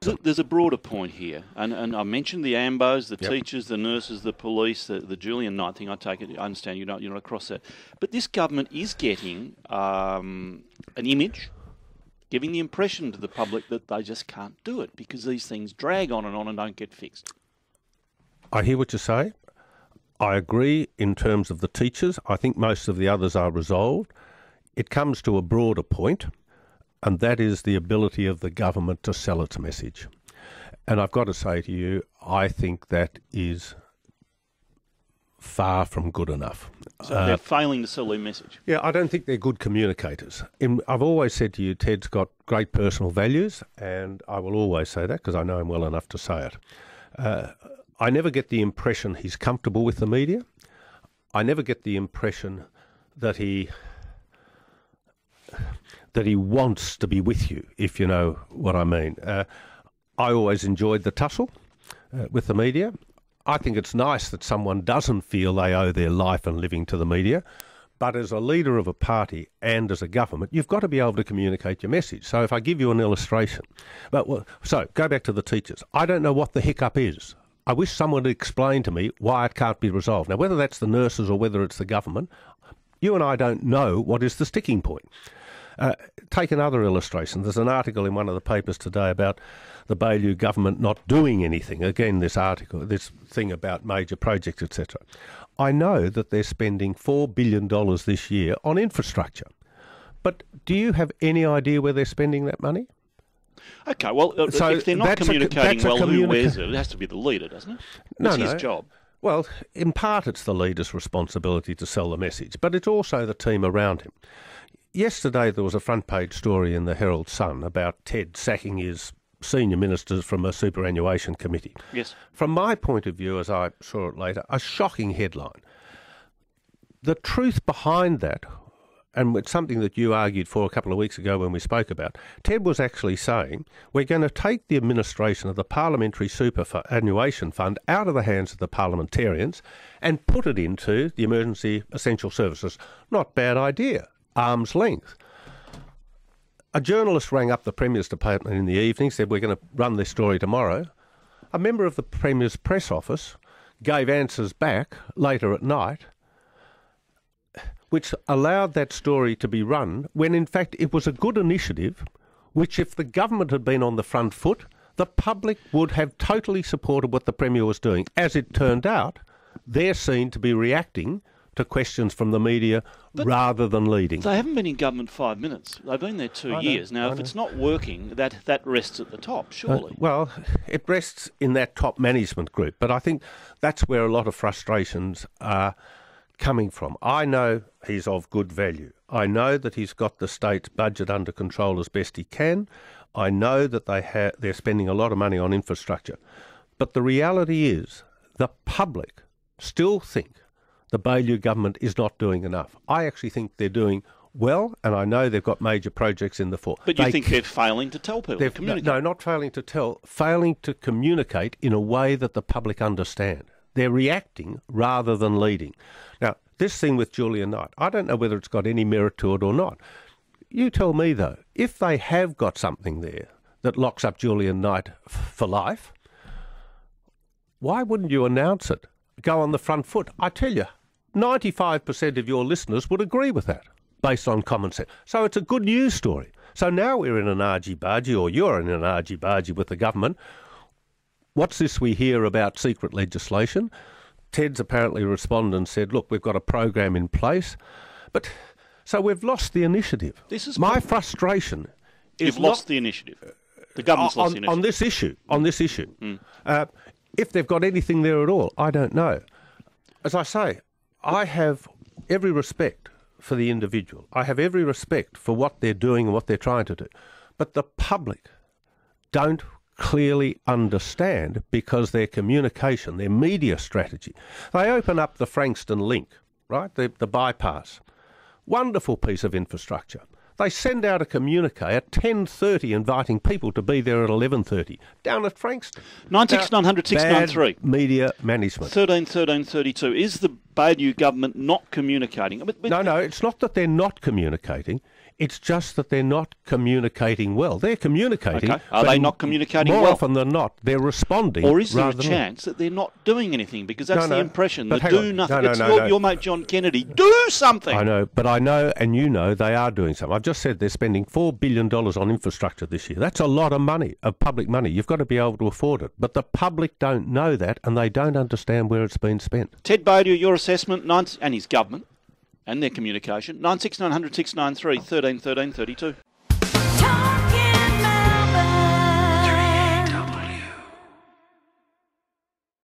There's a broader point here, and I mentioned the AMBOs, the teachers, the nurses, the police, the Julian Knight thing. I understand you're not across that, but this government is getting an image, giving the impression to the public that they just can't do it because these things drag on and don't get fixed. I hear what you say. I agree in terms of the teachers. I think most of the others are resolved. It comes to a broader point, and that is the ability of the government to sell its message. And I've got to say to you, I think that is far from good enough. So they're failing to sell their message? Yeah, I don't think they're good communicators. I've always said to you, Ted's got great personal values, and I will always say that because I know him well enough to say it. I never get the impression he's comfortable with the media. I never get the impression that he wants to be with you, if you know what I mean. I always enjoyed the tussle with the media. I think it's nice that someone doesn't feel they owe their life and living to the media, but as a leader of a party and as a government, you've got to be able to communicate your message. So if I give you an illustration, so go back to the teachers. I don't know what the hiccup is. I wish someone would explain to me why it can't be resolved. Now, whether that's the nurses or whether it's the government, you and I don't know what is the sticking point. Take another illustration. There's an article in one of the papers today about the Baillieu government not doing anything. Again, this thing about major projects, etc. I know that they're spending $4 billion this year on infrastructure. But do you have any idea where they're spending that money? Okay, well, so if they're not communicating well, who wears it? It has to be the leader, doesn't it? It's his job. Well, in part it's the leader's responsibility to sell the message, but it's also the team around him. Yesterday there was a front page story in the Herald Sun about Ted sacking his senior ministers from a superannuation committee. Yes. From my point of view, as I saw it later, a shocking headline. The truth behind that, and it's something that you argued for a couple of weeks ago when we spoke about, Ted was actually saying, we're going to take the administration of the Parliamentary Superannuation Fund out of the hands of the parliamentarians and put it into the Emergency Essential Services. Not bad idea. Arm's length. A journalist rang up the Premier's department in the evening, said we're going to run this story tomorrow. A member of the Premier's press office gave answers back later at night, which allowed that story to be run when in fact it was a good initiative, which if the government had been on the front foot, the public would have totally supported what the Premier was doing. As it turned out, they're seen to be reacting to questions from the media rather than leading. They haven't been in government 5 minutes. They've been there 2 years. Now, if it's not working, that rests at the top, surely. Well, it rests in that top management group, but I think that's where a lot of frustrations are coming from. I know he's of good value. I know that he's got the state's budget under control as best he can. I know that they're spending a lot of money on infrastructure. But the reality is the public still think the Baillieu government is not doing enough. I actually think they're doing well, and I know they've got major projects in the fore. But you think they're failing to tell people, to communicate? No, not failing to tell, failing to communicate in a way that the public understand. They're reacting rather than leading. Now, this thing with Julian Knight, I don't know whether it's got any merit to it or not. You tell me, though, if they have got something there that locks up Julian Knight for life, why wouldn't you announce it? Go on the front foot. I tell you, 95% of your listeners would agree with that, based on common sense. So it's a good news story. So now we're in an argy-bargy, or you're in an argy-bargy with the government. What's this we hear about secret legislation? Ted's apparently responded and said, look, we've got a program in place. But so we've lost the initiative. My frustration is you've lost the initiative. The government's lost the initiative. On this issue. If they've got anything there at all, I don't know. As I say, I have every respect for the individual. I have every respect for what they're doing and what they're trying to do. But the public don't clearly understand because their communication, their media strategy. They open up the Frankston link, right, the bypass. Wonderful piece of infrastructure. They send out a communique at 10:30 inviting people to be there at 11:30 down at Frankston. 900 693. Media management. 13 13 32. Is the Baillieu government not communicating? No, it's not that they're not communicating. It's just that they're not communicating well. They're communicating. Okay. Are they not communicating more well? More often than not, they're responding. Or is there a rather chance that they're not doing anything? Because that's the impression. They hang do on. nothing. No, It's no, your mate John Kennedy. Do something. I know, but I know, and you know, they are doing something. I've just said they're spending $4 billion on infrastructure this year. That's a lot of money, of public money. You've got to be able to afford it. But the public don't know that, and they don't understand where it's been spent. Ted Baillieu, your assessment, and his government, and their communication, 96900 693 13 13 32.